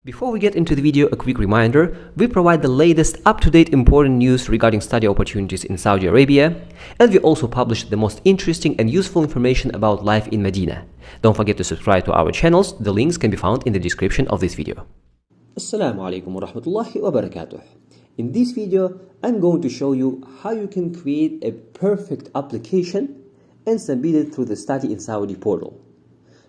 Before we get into the video, a quick reminder, we provide the latest up-to-date important news regarding study opportunities in Saudi Arabia, and we also publish the most interesting and useful information about life in Medina. Don't forget to subscribe to our channels, the links can be found in the description of this video. Assalamu alaikum wa rahmatullahi wa barakatuh. In this video, I'm going to show you how you can create a perfect application and submit it through the Study in Saudi portal.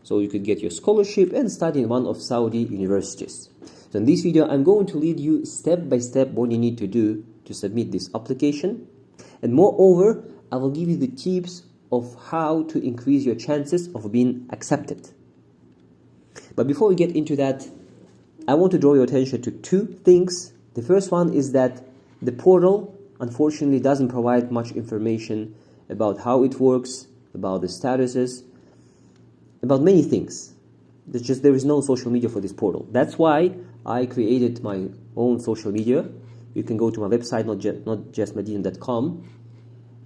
So you could get your scholarship and study in one of Saudi universities. So in this video, I'm going to lead you step by step what you need to do to submit this application. And moreover, I will give you the tips of how to increase your chances of being accepted. But before we get into that, I want to draw your attention to two things. The first one is that the portal, unfortunately, doesn't provide much information about how it works, about the statuses, about many things. There is no social media for this portal. That's why I created my own social media. You can go to my website, notjustmedina.com,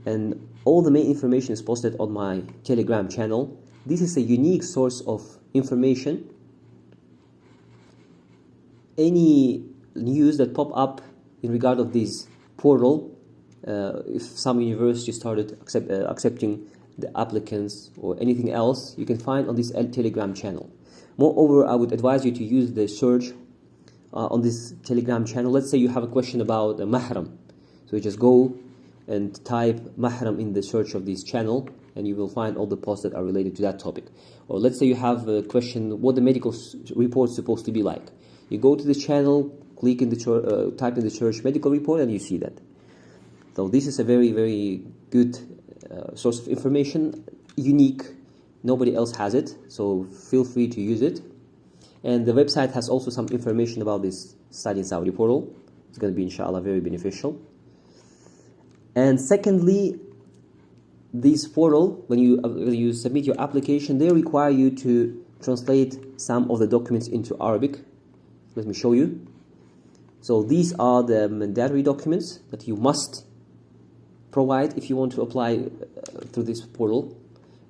and all the main information is posted on my Telegram channel. This is a unique source of information. Any news that pop up in regard of this portal, if some university started accepting the applicants or anything else, you can find on this Telegram channel. Moreover, I would advise you to use the search on this Telegram channel. Let's say you have a question about a mahram, so you just go and type mahram in the search of this channel and you will find all the posts that are related to that topic. Or let's say you have a question what the medical report is supposed to be like. You go to this channel, click in the type in the search medical report, and you see that. So this is a very, very good source of information, unique. Nobody else has it, so feel free to use it. And the website has also some information about this Study in Saudi portal. It's going to be, inshallah, very beneficial. And secondly, this portal, when you submit your application, they require you to translate some of the documents into Arabic. Let me show you. So these are the mandatory documents that you must provide if you want to apply through this portal.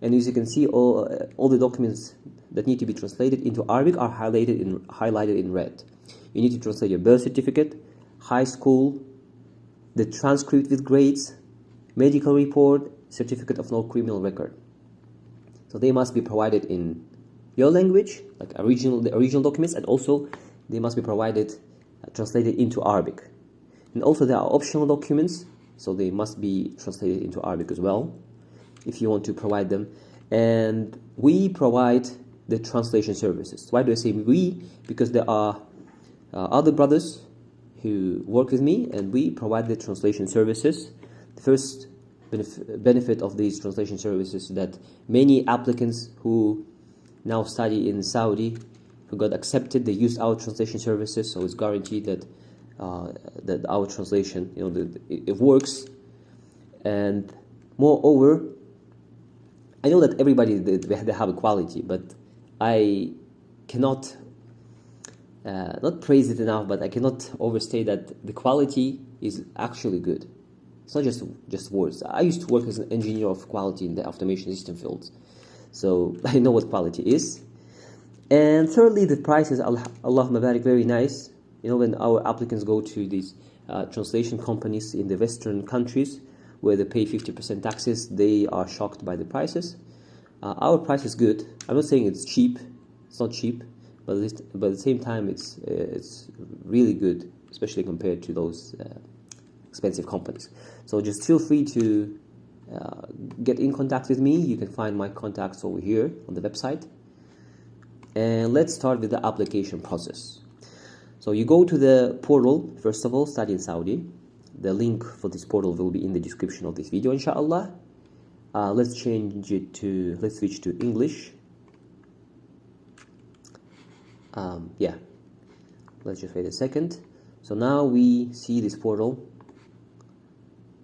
And as you can see, all the documents that need to be translated into Arabic are highlighted in red. You need to translate your birth certificate, high school, the transcript with grades, medical report, certificate of no criminal record. So they must be provided in your language, like the original documents, and also they must be provided translated into Arabic. And also there are optional documents, so they must be translated into Arabic as well if you want to provide them. And we provide the translation services. Why do I say we? Because there are other brothers who work with me, and we provide the translation services. The first benefit of these translation services is that many applicants who now study in Saudi, who got accepted, they use our translation services, so it's guaranteed that that our translation, it works. And moreover, I know that everybody they have a quality, but I cannot not praise it enough, but I cannot overstate that the quality is actually good. It's not just words. I used to work as an engineer of quality in the automation system fields, so I know what quality is. And thirdly, the prices, Allahumma barik, very nice. When our applicants go to these translation companies in the Western countries where they pay 50% taxes, they are shocked by the prices. Our price is good. I'm not saying it's cheap. It's not cheap, but at the same time, it's really good, especially compared to those expensive companies. So just feel free to get in contact with me. You can find my contacts over here on the website. And let's start with the application process. So you go to the portal, first of all, Study in Saudi. The link for this portal will be in the description of this video, inshallah. Let's switch to English. Let's just wait a second. So now we see this portal.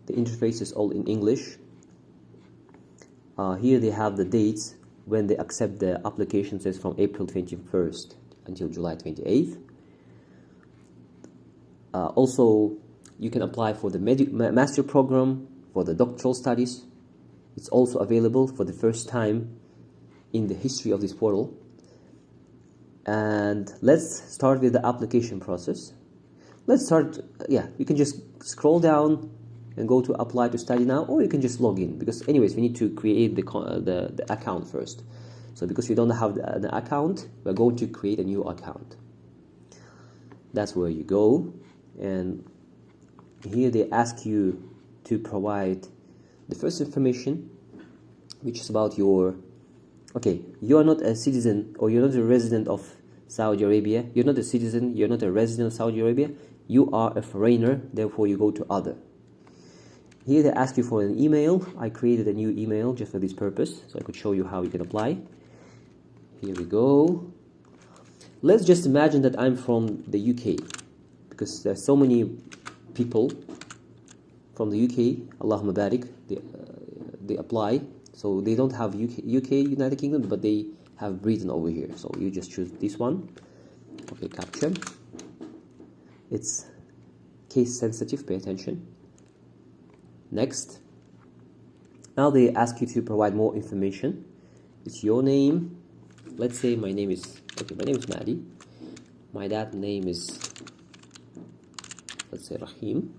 The interface is all in English. Here they have the dates when they accept the application, says from April 21st until July 28th. Also, you can apply for the master program, for the doctoral studies. It's also available for the first time in the history of this portal. And let's start with the application process. Let's start, you can just scroll down and go to apply to study now, or you can just log in, because anyways we need to create the account first. So because we don't have the account, we're going to create a new account. That's where you go, and here they ask you to provide the first information, which is about your, okay, you are not a citizen, or you're not a resident of Saudi Arabia. You're not a citizen, you're not a resident of Saudi Arabia. You are a foreigner, therefore you go to other. Here they ask you for an email. I created a new email just for this purpose, so I could show you how you can apply. Here we go. Let's just imagine that I'm from the UK, because there's so many people from the UK, Allahumma barik, they apply. So they don't have UK, United Kingdom, but they have Britain over here. So you just choose this one. Okay, capture. It's case sensitive, pay attention. Next. Now they ask you to provide more information. It's your name. Let's say my name is Maddie. My dad's name is, let's say, Rahim.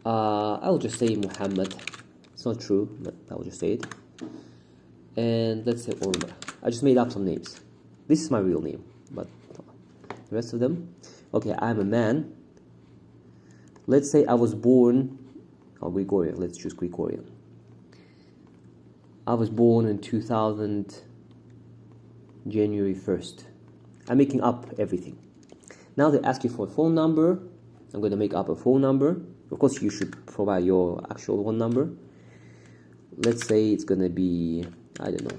I'll just say Muhammad. It's not true, but I'll just say it. And let's say Omar. I just made up some names. This is my real name, but the rest of them. Okay, I'm a man. Let's say I was born, Gregorian. Let's choose Gregorian. I was born in 2000, January 1st. I'm making up everything. Now they ask you for a phone number. I'm going to make up a phone number. Of course, you should provide your actual one number. Let's say it's going to be, I don't know,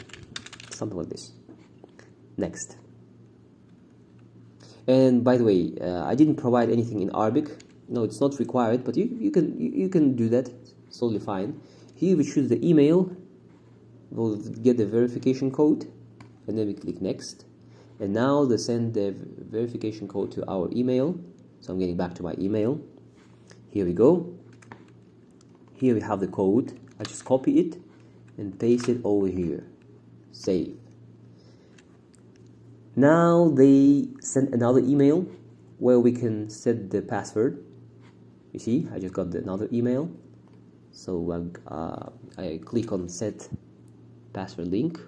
something like this. Next. And by the way, I didn't provide anything in Arabic. No, it's not required, but you can do that. It's totally fine. Here we choose the email. We'll get the verification code, and then we click next. And now they send the verification code to our email. So I'm getting back to my email. Here we go. Here we have the code. I just copy it and paste it over here. Save. Now they send another email where we can set the password. You see, I just got another email. So I click on set password link.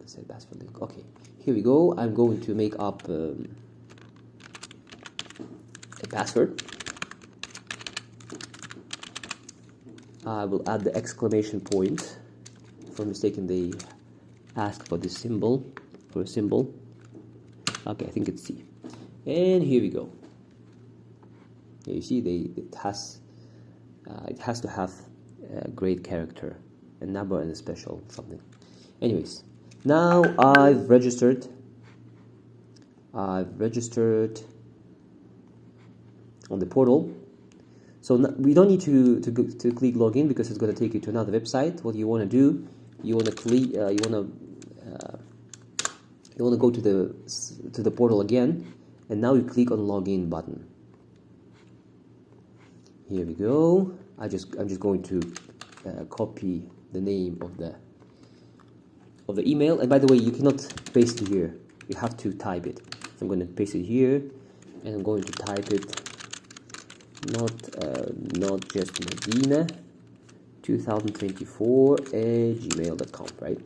Set password link. Okay, here we go. I'm going to make up a password. I will add the exclamation point. For mistaken, they ask for this symbol, for a symbol. Okay, I think it's C. And here we go. Here you see, it has to have a great character, a number, and a special something. Anyways, now I've registered on the portal. So we don't need to click login, because it's going to take you to another website. What you want to do, you want to click, you want to go to the portal again, and now you click on login button. Here we go. I'm just going to copy the name of the email. And by the way, you cannot paste it here. You have to type it. So I'm going to paste it here, and I'm going to type it. Not just Medina 2024 at gmail.com, right?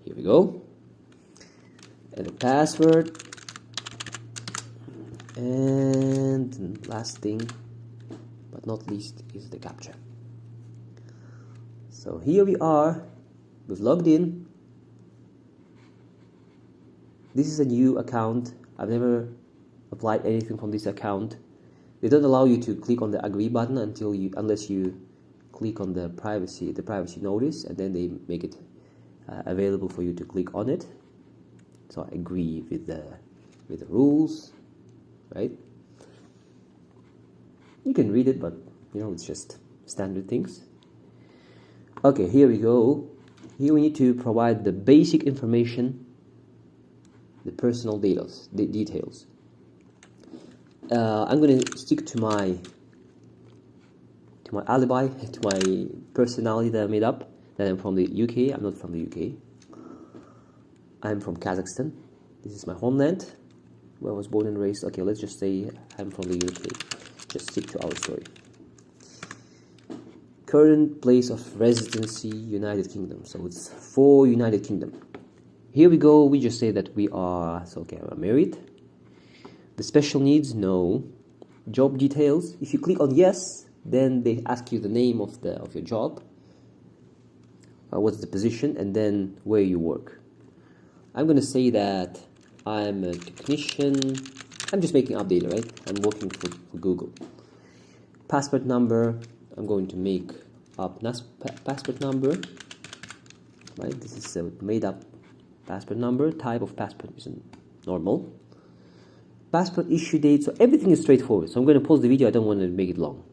Here we go. And the password. And last thing, but not least, is the captcha. So here we are. We've logged in. This is a new account. I've never applied anything from this account. They don't allow you to click on the agree button unless you click on the privacy notice, and then they make it available for you to click on it. So I agree with the rules, right? You can read it, but it's just standard things. Okay, here we go. Here we need to provide the basic information, the personal details. I'm going to stick to my alibi, to my personality that I made up. that I'm from the UK. I'm not from the UK. I'm from Kazakhstan. This is my homeland, where I was born and raised. Okay, let's just say I'm from the UK. Just stick to our story. Current place of residency, United Kingdom. So it's for United Kingdom. Here we go. We just say that we are, so okay, I'm married. The special needs, no. Job details. If you click on yes, then they ask you the name of your job. What's the position, and then where you work. I'm going to say that I'm a technician. I'm just making up data, right? I'm working for Google. Passport number. I'm going to make up passport number. Right? This is a made up passport number. Type of passport is normal. Passport issue date. So everything is straightforward. So I'm going to pause the video. I don't want to make it long.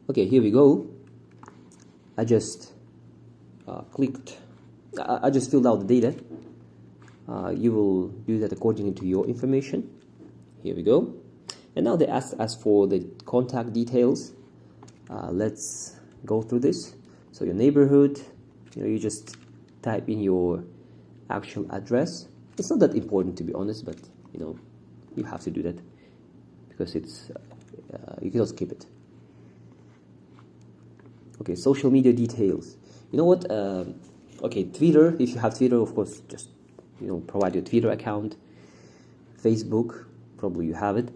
Okay, here we go. I just clicked. I just filled out the data. You will do that according to your information. Here we go. And now they ask for the contact details. Let's go through this. So your neighborhood, you just type in your actual address. It's not that important, to be honest, but you have to do that because it's you cannot skip it. Okay, social media details. You know what? Okay, Twitter. If you have Twitter, of course, just provide your Twitter account. Facebook, probably you have it.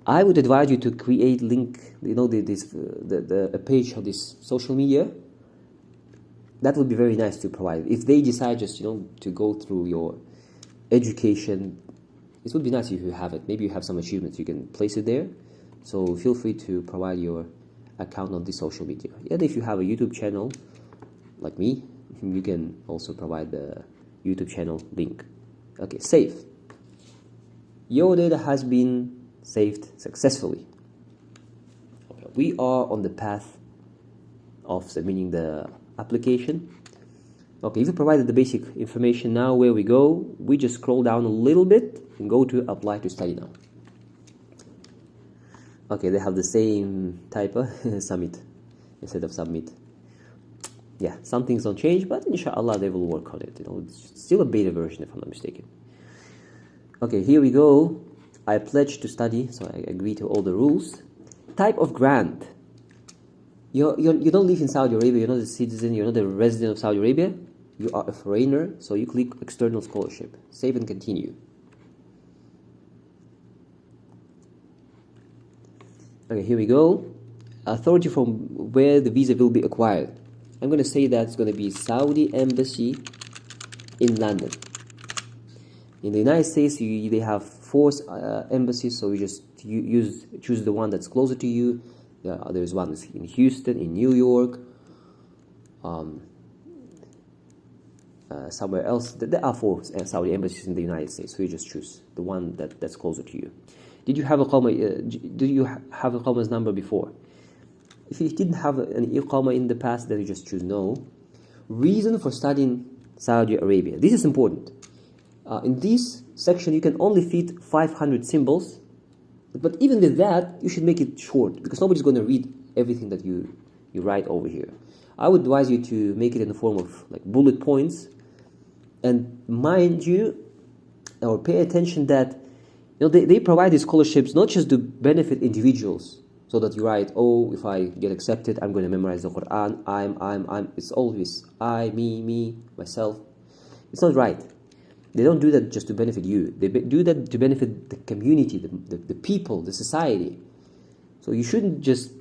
I would advise you to create link. A page of this social media. That would be very nice to provide. If they decide just to go through your education, it would be nice if you have it. Maybe you have some achievements, you can place it there. So feel free to provide your account on this social media. And if you have a YouTube channel, like me, you can also provide the YouTube channel link. Okay, save. Your data has been saved successfully. Okay, we are on the path of submitting the application. Okay, if you provided the basic information, now where we go, we just scroll down a little bit and go to apply to study now. Okay, they have the same typo, submit instead of submit. Yeah, some things don't change, but inshallah they will work on it. It's still a beta version if I'm not mistaken. Okay, here we go. I pledge to study, so I agree to all the rules. Type of grant. You don't live in Saudi Arabia, you're not a citizen, you're not a resident of Saudi Arabia. You are a foreigner, so you click external scholarship. Save and continue. Okay, here we go. Authority from where the visa will be acquired. I'm going to say that it's going to be Saudi Embassy in London. In the United States, they have 4 embassies, so you just choose the one that's closer to you. There's one in Houston, in New York, somewhere else. There are 4 Saudi embassies in the United States, so you just choose the one that's closer to you. Did you have a Iqama's number before? If you didn't have an Iqama in the past, then you just choose no. Reason for studying Saudi Arabia. This is important. In this section, you can only fit 500 symbols. But even with that, you should make it short, because nobody's going to read everything that you write over here. I would advise you to make it in the form of like bullet points. And mind you, or pay attention that they provide these scholarships not just to benefit individuals, so that you write, oh, if I get accepted, I'm going to memorize the Quran. I'm. It's always I, me, myself. It's not right. They don't do that just to benefit you. They do that to benefit the community, the people, the society. So you shouldn't just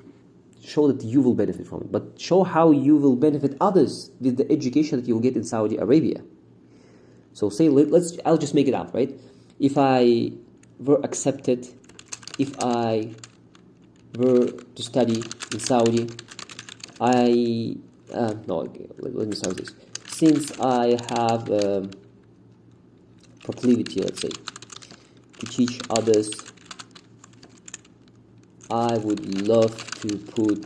show that you will benefit from it, but show how you will benefit others with the education that you will get in Saudi Arabia. So say, I'll just make it up, right? If I were accepted, if I were to study in Saudi, let me start this. Since I have proclivity, let's say, to teach others, I would love to put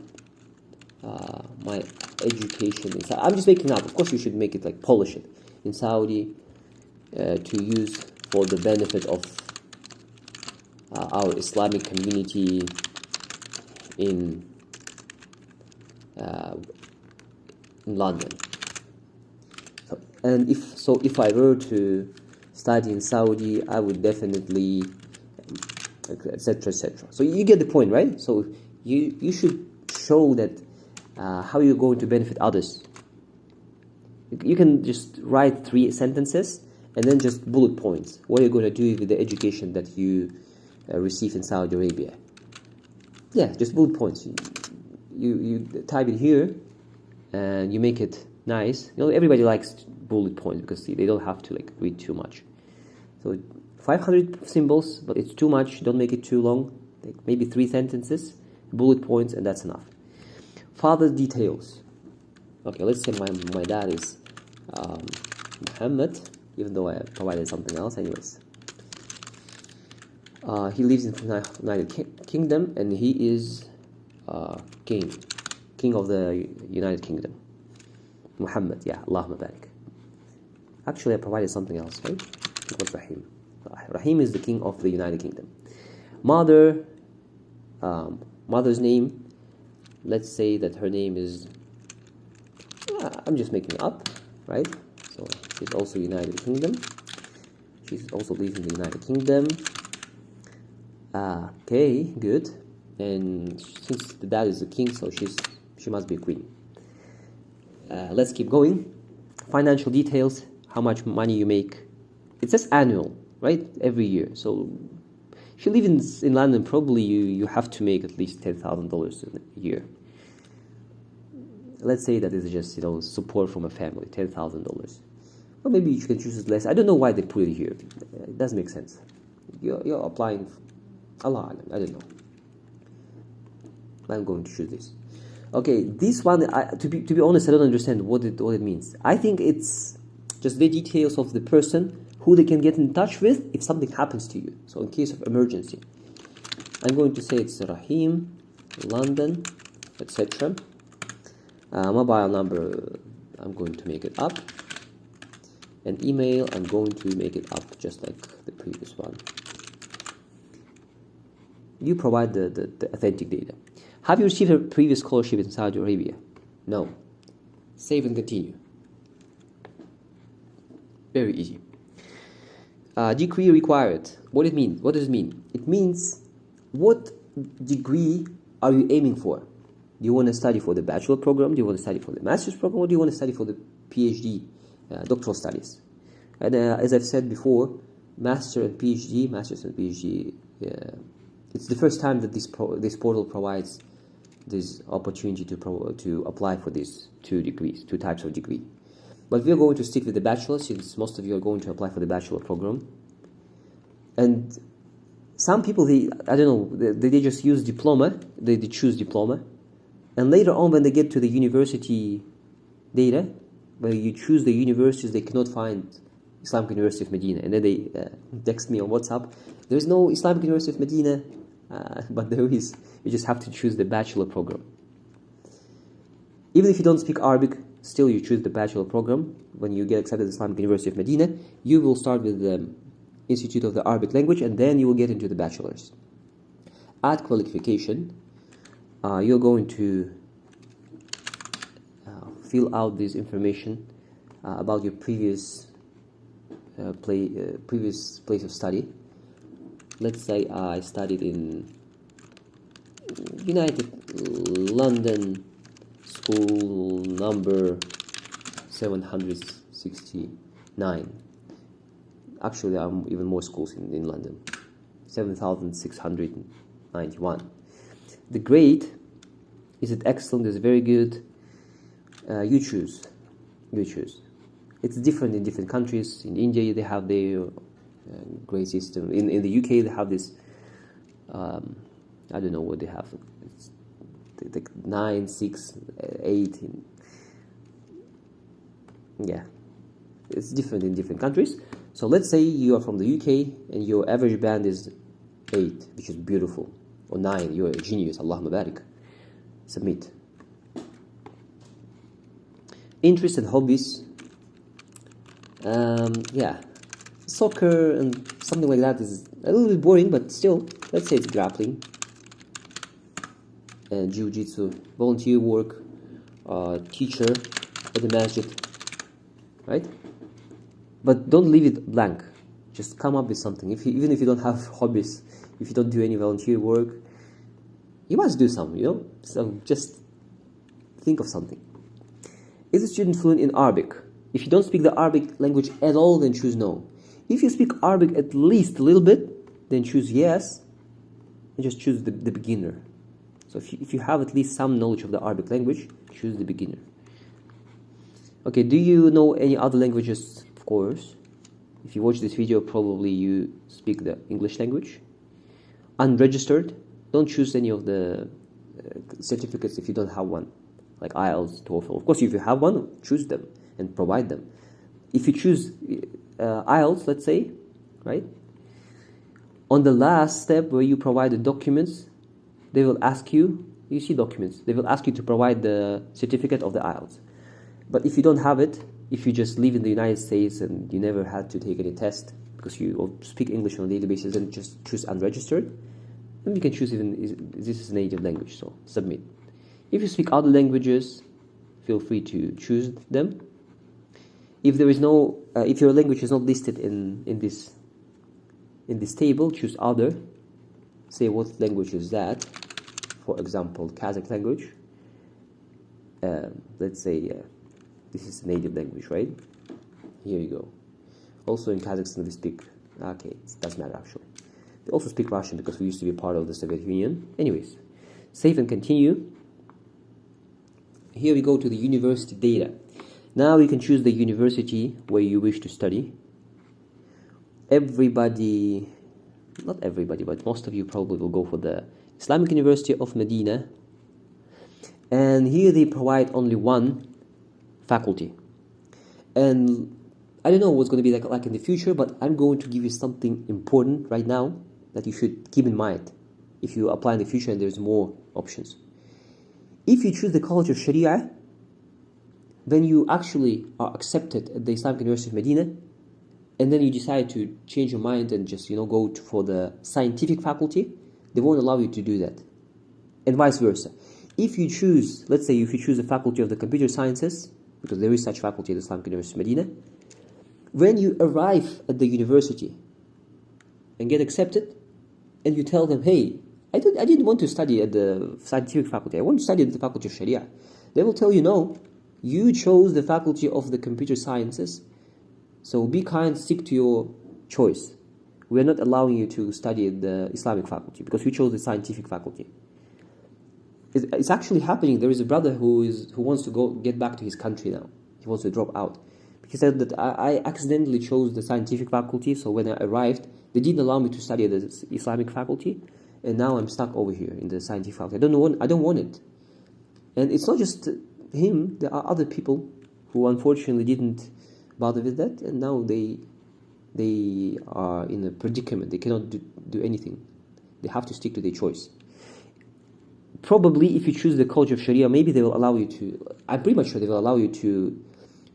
my education in Saudi. I'm just making up. Of course, you should make it like polish it in Saudi to use for the benefit of our Islamic community in in London. And if I were to study in Saudi, I would definitely, etc., etc. So you get the point, right? So you should show that how you're going to benefit others. You can just write 3 sentences and then just bullet points. What are you going to do with the education that you receive in Saudi Arabia? Yeah, just bullet points. You type it here and you make it nice. You know, everybody likes bullet points because they don't have to like read too much. So 500 symbols, but it's too much. Don't make it too long. Like maybe 3 sentences, bullet points, and that's enough. Father details. Okay, let's say my dad is Muhammad, even though I provided something else. Anyways, he lives in the United Kingdom, and he is king of the United Kingdom. Muhammad, yeah, Allahumma barik. Actually, I provided something else, right? It was Rahim. Rahim is the king of the United Kingdom. Mother's name. Let's say that her name is. I'm just making it up, right? So she's also United Kingdom. She's also lives in the United Kingdom. Okay, good. And since the dad is the king, so she must be a queen. Let's keep going. Financial details. How much money you make. It says annual, right? Every year. So if you live in London, probably you have to make at least $10,000 a year. Let's say that it's just support from a family, $10,000. Or maybe you can choose it less. I don't know why they put it here. It doesn't make sense. You're applying. Allah, I don't know. I'm going to choose this. Okay, this one. To be honest, I don't understand what it means. I think it's just the details of the person who they can get in touch with if something happens to you. So in case of emergency, I'm going to say it's Rahim, London, etc. Mobile number, I'm going to make it up. And email, I'm going to make it up just like the previous one. You provide the authentic data. Have you received a previous scholarship in Saudi Arabia? No. Save and continue. Very easy. Degree required. What does it mean? What does it mean? It means what degree are you aiming for? Do you want to study for the bachelor program? Do you want to study for the master's program? Or do you want to study for the PhD, doctoral studies? And as I've said before, masters and PhD, it's the first time that this portal provides this opportunity to apply for these 2 types of degree. But we're going to stick with the bachelor, since most of you are going to apply for the bachelor program. And some people, they just use diploma, they choose diploma. And later on, when they get to the university data, when you choose the universities, they cannot find Islamic University of Medina. And then they text me on WhatsApp, there's no Islamic University of Medina, but there is. You just have to choose the bachelor program. Even if you don't speak Arabic, still you choose the bachelor program. When you get accepted at Islamic University of Medina, you will start with the Institute of the Arabic Language, and then you will get into the bachelor's. Add qualification. You're going to fill out this information about your previous place of study. Let's say I studied in United London School number 769. Actually, there are even more schools in London. 7,691. The grade, is it excellent? Is it very good? You choose. It's different in different countries. In India, they have their grade system. In the UK, they have this. I don't know what they have. It's like 9, 6, 8. Yeah, it's different in different countries. So let's say you are from the UK and your average band is 8, which is beautiful, or 9. You're a genius. Allahumma barik. Submit. Interests and hobbies. Yeah, soccer and something like that is a little bit boring, but still, let's say it's grappling and jiu-jitsu. Volunteer work, teacher, at the masjid, right? But don't leave it blank. Just come up with something. Even if you don't have hobbies, if you don't do any volunteer work, you must do some, So just think of something. Is the student fluent in Arabic? If you don't speak the Arabic language at all, then choose no. If you speak Arabic at least a little bit, then choose yes, and just choose the beginner. So if you have at least some knowledge of the Arabic language, choose the beginner. Okay, do you know any other languages? Of course. If you watch this video, probably you speak the English language. Unregistered, don't choose any of the certificates if you don't have one, like IELTS, TOEFL. Of course, if you have one, choose them and provide them. If you choose IELTS, let's say, right? On the last step where you provide the documents, they will ask you see documents, they will ask you to provide the certificate of the IELTS. But if you don't have it, if you just live in the United States and you never had to take any test because you speak English on a daily basis, then just choose unregistered. And you can choose even this is a native language, so submit. If you speak other languages, feel free to choose them. If there is no, if your language is not listed in this table, choose other. Say what language is that. For example, Kazakh language. Let's say this is a native language, right? Here you go. Also in Kazakhstan we speak. Okay, it doesn't matter actually. We also speak Russian because we used to be part of the Soviet Union. Anyways, save and continue. Here we go to the university data. Now you can choose the university where you wish to study. Everybody, not everybody, but most of you probably will go for the Islamic University of Medina. And here they provide only one faculty. And I don't know what's going to be like in the future, but I'm going to give you something important right now that you should keep in mind if you apply in the future and there's more options. If you choose the College of Sharia, then you actually are accepted at the Islamic University of Medina, and then you decide to change your mind and just go for the scientific faculty, they won't allow you to do that, and vice versa. If you choose, let's say, if you choose the faculty of the computer sciences, because there is such faculty at the Islamic University of Medina, when you arrive at the university and get accepted, and you tell them, hey, I didn't want to study at the scientific faculty, I want to study at the faculty of Sharia, they will tell you, no, you chose the faculty of the computer sciences, so be kind, stick to your choice. We are not allowing you to study at the Islamic faculty because you chose the scientific faculty. It's actually happening. There is a brother who wants to get back to his country now. He wants to drop out. He said that I accidentally chose the scientific faculty, so when I arrived, they didn't allow me to study at the Islamic faculty, and now I'm stuck over here in the scientific faculty. I don't want it. And it's not just him. There are other people who unfortunately didn't bother with that, and now they are in a predicament. They cannot do anything. They have to stick to their choice. Probably if you choose the College of Sharia, maybe they will allow you to, I'm pretty much sure they will allow you to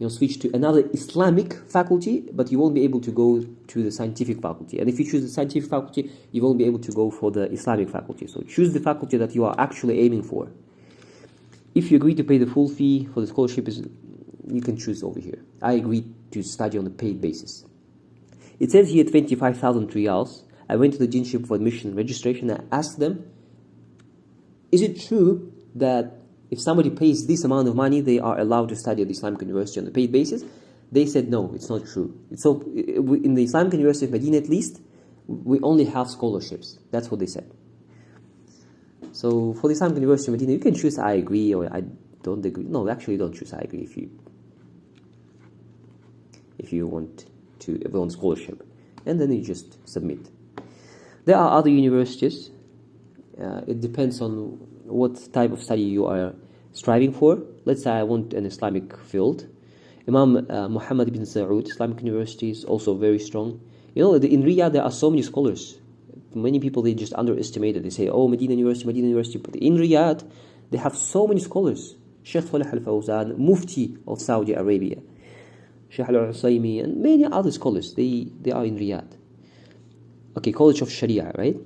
switch to another Islamic faculty, but you won't be able to go to the scientific faculty. And if you choose the scientific faculty, you won't be able to go for the Islamic faculty. So choose the faculty that you are actually aiming for. If you agree to pay the full fee for the scholarship, you can choose over here. I agree to study on a paid basis. It says here 25,000 riyals. I went to the Jinship for admission registration and I asked them, is it true that if somebody pays this amount of money, they are allowed to study at the Islamic University on a paid basis? They said, no, it's not true. So in the Islamic University of Medina, at least, we only have scholarships. That's what they said. So for the Islamic University of Medina, you can choose I agree or I don't agree. No, actually don't choose I agree if you want scholarship. And then you just submit. There are other universities. It depends on what type of study you are striving for. Let's say I want an Islamic field. Imam Muhammad ibn Saud, Islamic University, is also very strong. In Riyadh there are so many scholars. Many people, they just underestimate it. They say, oh, Medina University. But in Riyadh, they have so many scholars. Sheikh Salih al-Fawzan, Mufti of Saudi Arabia, Sheikh al-Usaymi, and many other scholars. They are in Riyadh. Okay, College of Sharia, right?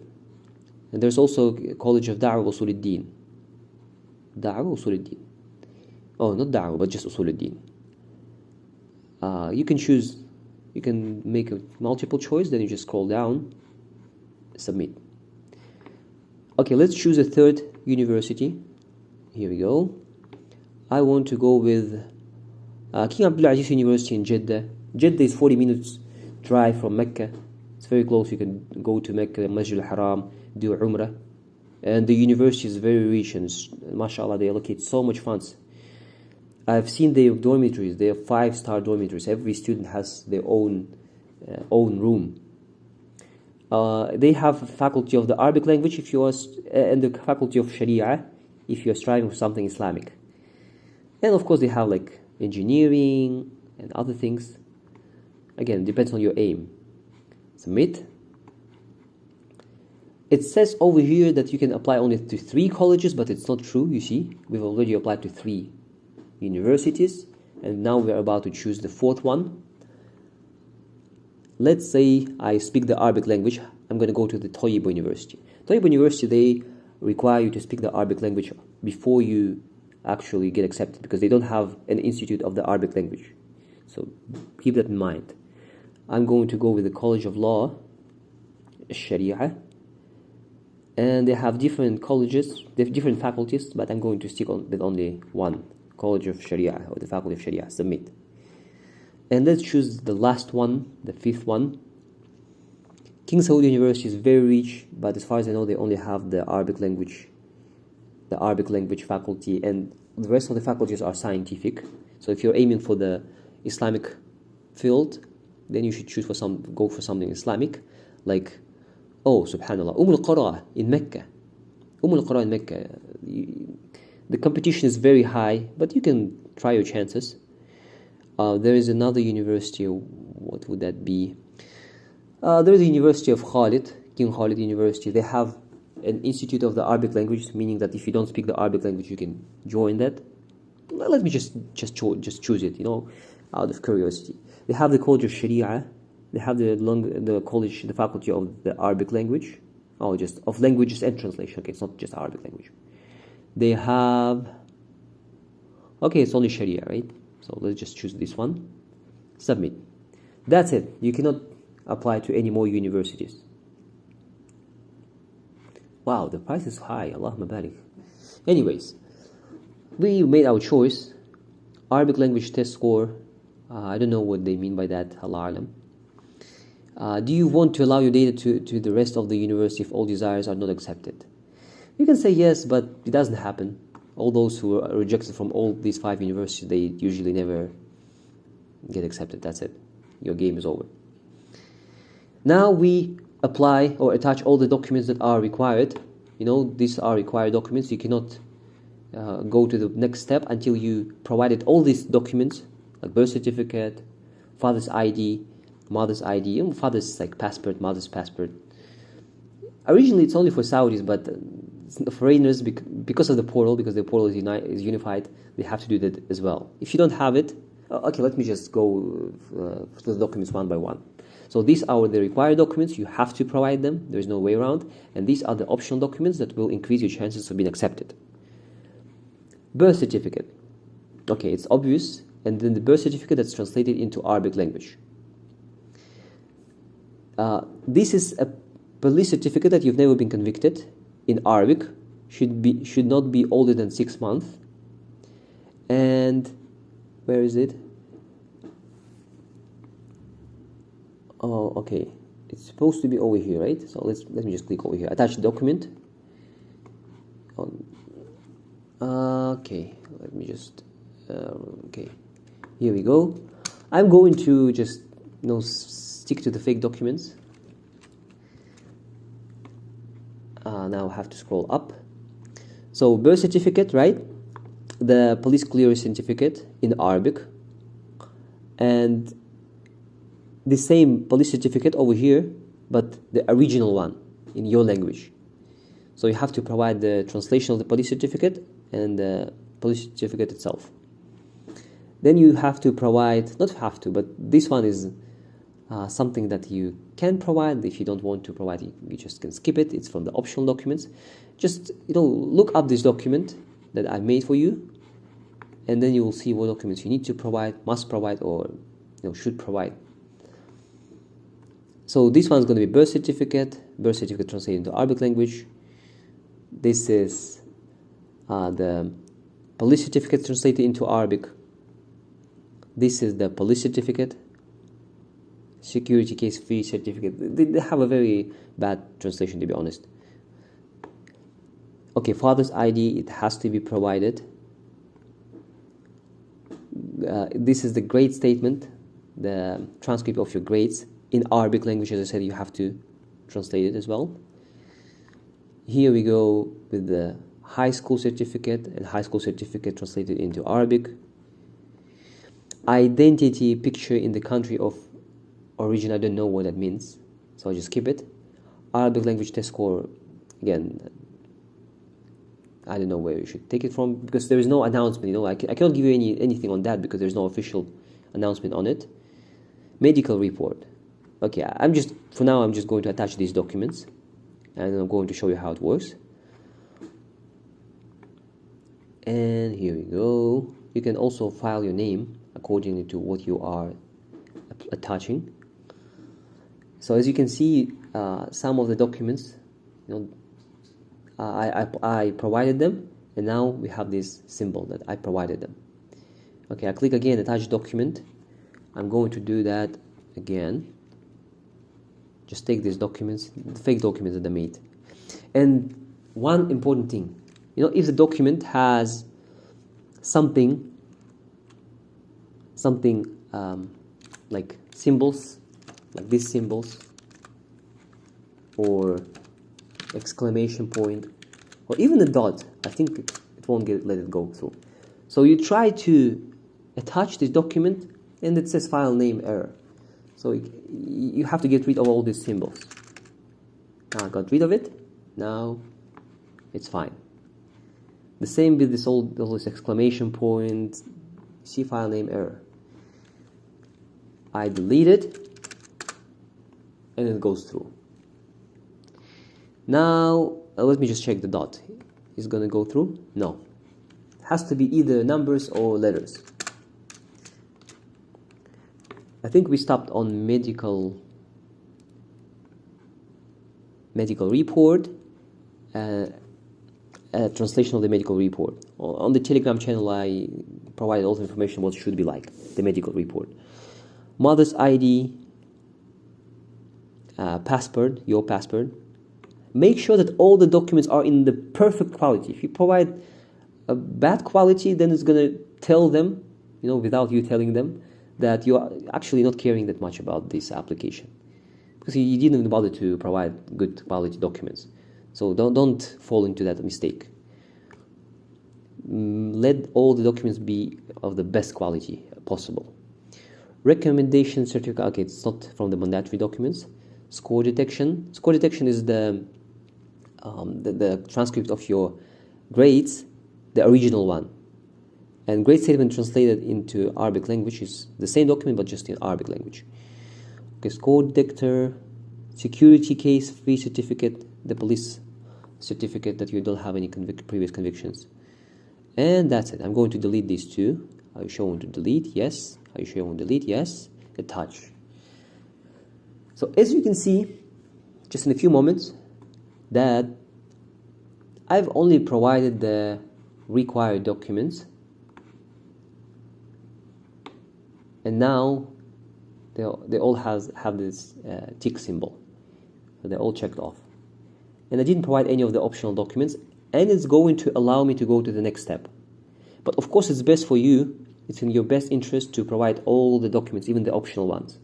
And there's also College of Da'wah Usuluddin. Oh, not da'wah, but just usul al-din. You can choose, you can make a multiple choice, then you just scroll down, submit. Okay, let's choose a third university. Here we go. I want to go with King Abdulaziz University in Jeddah. Jeddah is 40 minutes drive from Mecca. It's very close. You can go to Mecca, Masjid al-Haram, do Umrah. And the university is very rich, and mashallah, they allocate so much funds. I've seen their dormitories. They are 5-star dormitories. Every student has their own room. They have a faculty of the Arabic language if you are, and the faculty of Sharia if you are striving for something Islamic. And of course, they have like engineering and other things. Again, it depends on your aim. Submit. It says over here that you can apply only to 3 colleges, but it's not true, you see. We've already applied to 3 universities, and now we're about to choose the 4th one. Let's say I speak the Arabic language. I'm going to go to the Tayyib University. Tayyib University, they require you to speak the Arabic language before you actually get accepted, because they don't have an institute of the Arabic language. So keep that in mind. I'm going to go with the College of Law, Sharia, and they have different colleges, they have different faculties, but I'm going to stick with only one, College of Sharia, or the Faculty of Sharia. Submit. And let's choose the last one, the 5th one. King Saud University is very rich, but as far as I know, they only have the Arabic language faculty, and the rest of the faculties are scientific. So if you're aiming for the Islamic field, then you should go for something Islamic, like, oh, subhanallah, al-Qura in Mecca. al-Qura in Mecca. The competition is very high, but you can try your chances. There is another university. What would that be? There is the University of Khalid, King Khalid University. They have an institute of the Arabic language, meaning that if you don't speak the Arabic language, you can join that. Let me just choose it, out of curiosity. They have the College of Sharia. They have the college, the faculty of the Arabic language. Oh, just of languages and translation. Okay, it's not just Arabic language. They have. Okay, it's only Sharia, right? So let's just choose this one. Submit. That's it. You cannot apply to any more universities. Wow, the price is high. Allahumma barik. Anyways, we made our choice. Arabic language test score. I don't know what they mean by that. Allah alam. Do you want to allow your data to the rest of the university if all desires are not accepted? You can say yes, but it doesn't happen. All those who are rejected from all these 5 universities, they usually never get accepted. That's it. Your game is over. Now we apply or attach all the documents that are required. These are required documents. You cannot go to the next step until you provided all these documents, like birth certificate, father's ID, mother's ID, and father's like passport, mother's passport. Originally, it's only for Saudis, but foreigners, because of the portal, because the portal is unified, they have to do that as well. If you don't have it, okay, let me just go through the documents one by one. So these are the required documents. You have to provide them. There is no way around. And these are the optional documents that will increase your chances of being accepted. Birth certificate. Okay, it's obvious. And then the birth certificate that's translated into Arabic language. This is a police certificate that you've never been convicted in Arabic. Should not be older than 6 months. And where is it? Oh, okay. It's supposed to be over here, right? So let me just click over here. Attach document. Okay. Let me just. Okay. Here we go. I'm going to just stick to the fake documents. Now I have to scroll up. So birth certificate, right? The police clearance certificate in Arabic, and the same police certificate over here, but the original one in your language. So you have to provide the translation of the police certificate and the police certificate itself. Then you have to provide, not have to, but this one is something that you can provide. If you don't want to provide it, you just can skip it. It's from the optional documents. Just look up this document that I made for you, and then you will see what documents you need to provide, must provide, or should provide. So this one is going to be birth certificate translated into Arabic language. This is the police certificate translated into Arabic. This is the police certificate. Security case fee certificate. They have a very bad translation, to be honest. Okay, father's ID, it has to be provided. This is the grade statement, the transcript of your grades. In Arabic language, as I said, you have to translate it as well. Here we go with the high school certificate, and high school certificate translated into Arabic. Identity picture in the country of origin, I don't know what that means, so I'll just skip it. Arabic language test score, again, I don't know where you should take it from, because there is no announcement, I cannot give you anything on that because there's no official announcement on it. Medical report. Okay, for now I'm just going to attach these documents, and I'm going to show you how it works. And here we go. You can also file your name according to what you are attaching. So as you can see, some of the documents, I provided them, and now we have this symbol that I provided them. Okay, I click again, attach document. I'm going to do that again. Just take these documents, the fake documents that I made. And one important thing, if the document has something like symbols, like these symbols, or exclamation point, or even a dot, I think it won't let it go through. So you try to attach this document, and it says file name error. So you have to get rid of all these symbols. Now I got rid of it. Now it's fine. The same with all this exclamation point. See file name error. I delete it, and it goes through. Now let me just check the dot. Is it going to go through? No. It has to be either numbers or letters. I think we stopped on medical report, translation of the medical report. On the Telegram channel, I provided all the information what it should be like, the medical report. Mother's ID, passport, your passport. Make sure that all the documents are in the perfect quality. If you provide a bad quality, then it's going to tell them, without you telling them, that you are actually not caring that much about this application, because you didn't even bother to provide good quality documents. So don't fall into that mistake. Let all the documents be of the best quality possible. Recommendation certificate. Okay, it's not from the mandatory documents. Score detection. Score detection is the transcript of your grades, the original one. And grade statement translated into Arabic language is the same document, but just in Arabic language. Okay, score detector, security case fee certificate, the police certificate that you don't have any previous convictions. And that's it. I'm going to delete these two. Are you sure I want to delete? Yes. Are you sure I want to delete? Yes. Attach. So as you can see, just in a few moments, that I've only provided the required documents. And now they all have this tick symbol. So they're all checked off. And I didn't provide any of the optional documents, and it's going to allow me to go to the next step. But of course it's best for you, it's in your best interest to provide all the documents, even the optional ones.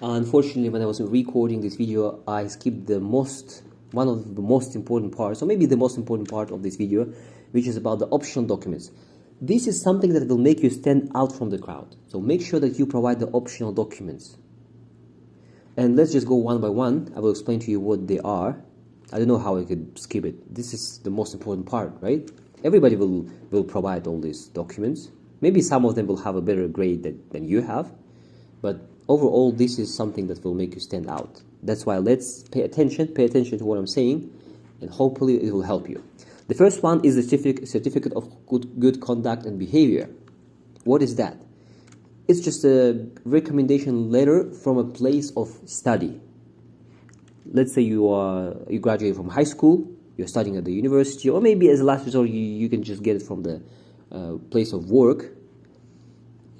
Unfortunately, when I was recording this video, I skipped one of the most important parts, or maybe the most important part of this video, which is about the optional documents. This is something that will make you stand out from the crowd. So make sure that you provide the optional documents. And let's just go one by one. I will explain to you what they are. I don't know how I could skip it. This is the most important part, right? Everybody will provide all these documents. Maybe some of them will have a better grade than you have. But overall, this is something that will make you stand out. That's why let's pay attention to what I'm saying, and hopefully it will help you. The first one is the certificate of good conduct and behavior. What is that? It's just a recommendation letter from a place of study. Let's say you graduate from high school, you're studying at the university, or maybe as a last resort you can just get it from the place of work.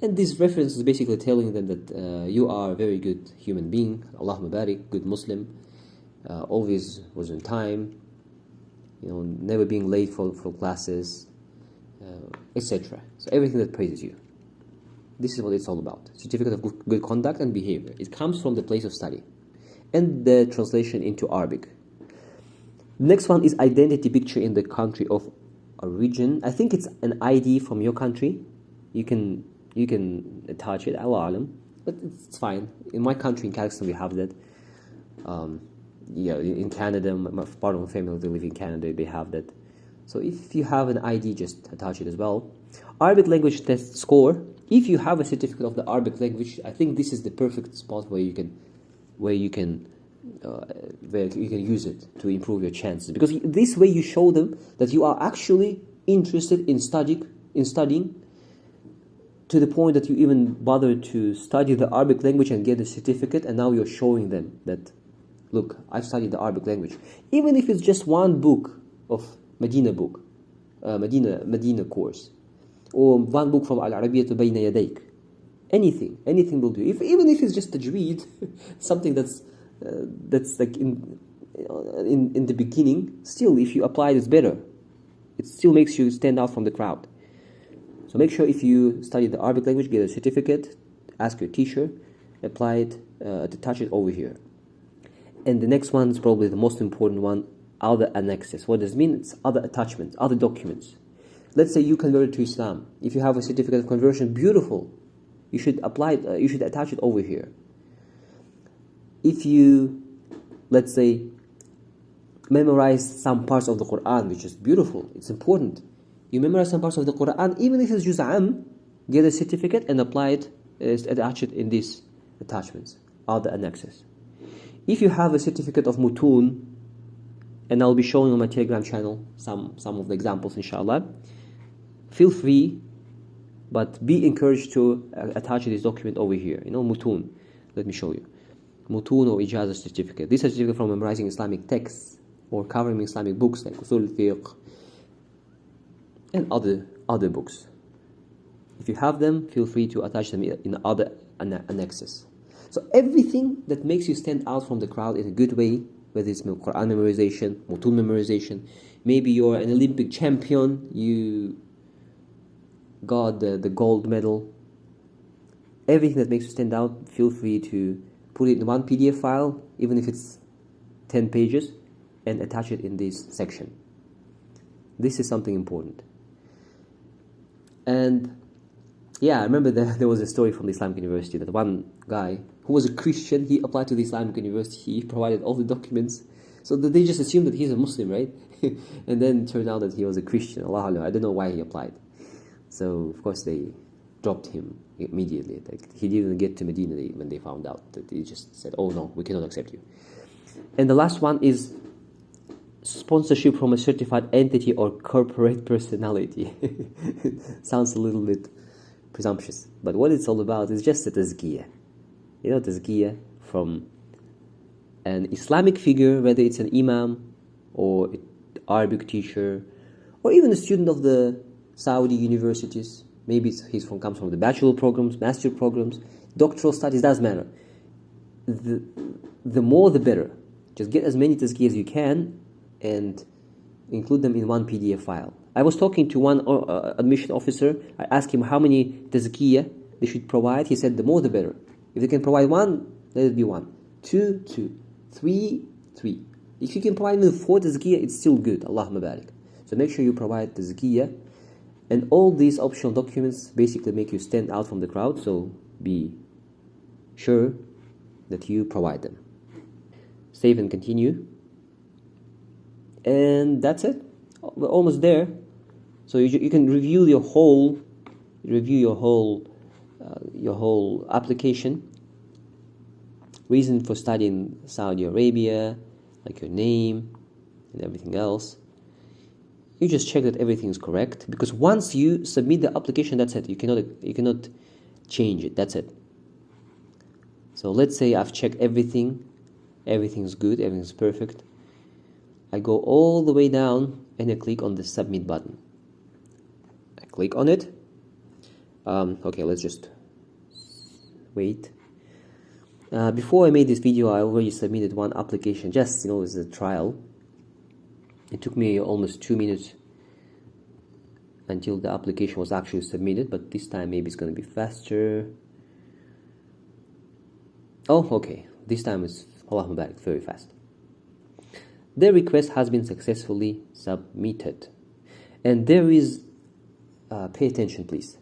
And this reference is basically telling them that you are a very good human being, Allahumma barik, good Muslim, always was on time, never being late for classes, etc. So everything that praises you. This is what it's all about. Certificate of good conduct and behavior. It comes from the place of study. And the translation into Arabic. Next one is identity picture in the country of origin. I think it's an ID from your country. You can attach it, Allah alam, but it's fine. In my country, in Kazakhstan, we have that. In Canada, part of my family, they live in Canada, they have that. So if you have an ID, just attach it as well. Arabic language test score. If you have a certificate of the Arabic language, I think this is the perfect spot where you can use it to improve your chances. Because this way you show them that you are actually interested in studying to the point that you even bother to study the Arabic language and get a certificate, and now you're showing them that, look, I've studied the Arabic language. Even if it's just one book of Medina course, or one book from Al-Arabiyyatu Bayna Yadayk. Anything will do. Even if it's just tajweed, something that's like in the beginning, still if you apply it, it's better. It still makes you stand out from the crowd. So make sure if you study the Arabic language, get a certificate, ask your teacher, apply it, attach it over here. And the next one is probably the most important one, other annexes. What does it mean? It's other attachments, other documents. Let's say you converted to Islam. If you have a certificate of conversion, beautiful. You should apply it, you should attach it over here. If you, let's say, memorize some parts of the Quran, which is beautiful, it's important. You memorize some parts of the Quran, even if it's juz'an, get a certificate and apply it, attach it in these attachments, other annexes. If you have a certificate of mutun, and I'll be showing on my Telegram channel some of the examples, inshallah, feel free, but be encouraged to attach this document over here. Mutun. Let me show you. Mutun or Ijazah certificate. This certificate from memorizing Islamic texts or covering Islamic books like Usul Fiqh and other books. If you have them, feel free to attach them in other annexes. So everything that makes you stand out from the crowd in a good way, whether it's Quran memorization, Mutun memorization, maybe you're an Olympic champion, you got the gold medal. Everything that makes you stand out, feel free to put it in one PDF file, even if it's 10 pages, and attach it in this section. This is something important. And I remember there was a story from the Islamic University that one guy who was a Christian, he applied to the Islamic University, he provided all the documents, so that they just assumed that he's a Muslim, right? And then it turned out that he was a Christian. Allah, I don't know why he applied. So of course they dropped him immediately. Like, he didn't get to Medina when they found out. That they just said, "Oh no, we cannot accept you." And the last one is sponsorship from a certified entity or corporate personality. Sounds a little bit presumptuous, but what it's all about is just a tazkiyah. Tazkiyah from an Islamic figure, whether it's an imam or an Arabic teacher, or even a student of the Saudi universities. Maybe comes from the bachelor programs, master programs, doctoral studies, doesn't matter. The more the better. Just get as many tazkiyah as you can and include them in one PDF file. I was talking to one admission officer. I asked him how many tazkiyah they should provide. He said the more the better. If they can provide one, let it be one. 2, 3. If you can provide even 4 tazkiyah, it's still good. Allahumma barik. So make sure you provide tazkiyah. And all these optional documents basically make you stand out from the crowd, so be sure that you provide them. Save and continue. And that's it. We're almost there. So you can review your whole application. Reason for studying Saudi Arabia, like your name and everything else. you just check that everything is correct, because once you submit the application, that's it. You cannot change it. That's it. So let's say I've checked everything. Everything's good. Everything's perfect. I go all the way down and I click on the submit button. I click on it. Okay, let's just wait. Before I made this video, I already submitted one application, just as a trial. It took me almost 2 minutes until the application was actually submitted, but this time maybe it's going to be faster. Oh, okay. This time it's Allahu Barak, very fast. The request has been successfully submitted. And there is, pay attention please,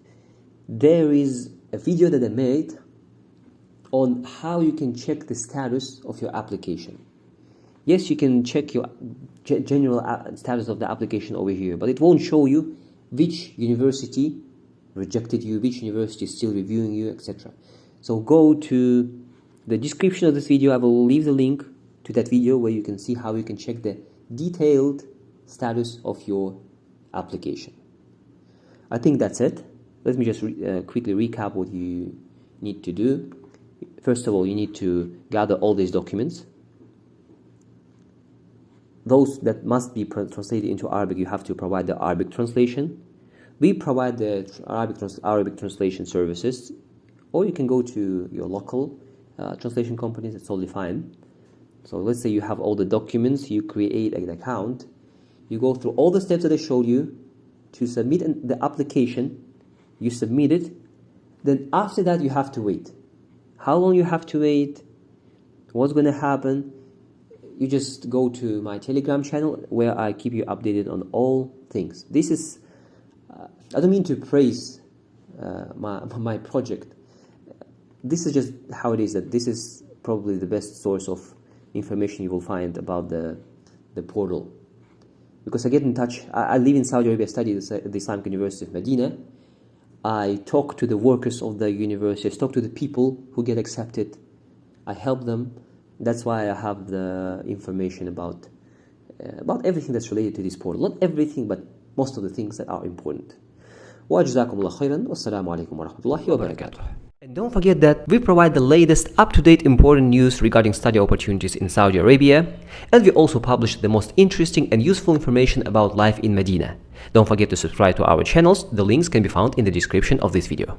there is a video that I made on how you can check the status of your application. Yes, you can check your general status of the application over here, but it won't show you which university rejected you, which university is still reviewing you, etc. So go to the description of this video. I will leave the link to that video where you can see how you can check the detailed status of your application. I think that's it. Let me just quickly recap what you need to do. First of all, you need to gather all these documents. Those that must be translated into Arabic, you have to provide the Arabic translation. We provide the Arabic translation services, or you can go to your local translation companies. That's totally fine. So let's say you have all the documents, you create an account, you go through all the steps that I showed you to submit the application, you submit it, then after that you have to wait. How long you have to wait, what's going to happen, you just go to my Telegram channel where I keep you updated on all things. This is, I don't mean to praise my project. This is just how it is, that this is probably the best source of information you will find about the portal. Because I get in touch, I live in Saudi Arabia, study at the Islamic University of Medina. I talk to the workers of the university, I talk to the people who get accepted. I help them. That's why I have the information about everything that's related to this portal. Not everything, but most of the things that are important. وَجَزَاكُمُ اللَّهُ خَيْرًا وَالسَّلَامُ عَلَيْكُمْ وَرَحْمَةُ اللَّهِ وَبَرَكَاتُهُ. And don't forget that we provide the latest up-to-date important news regarding study opportunities in Saudi Arabia, and we also publish the most interesting and useful information about life in Medina. Don't forget to subscribe to our channels. The links can be found in the description of this video.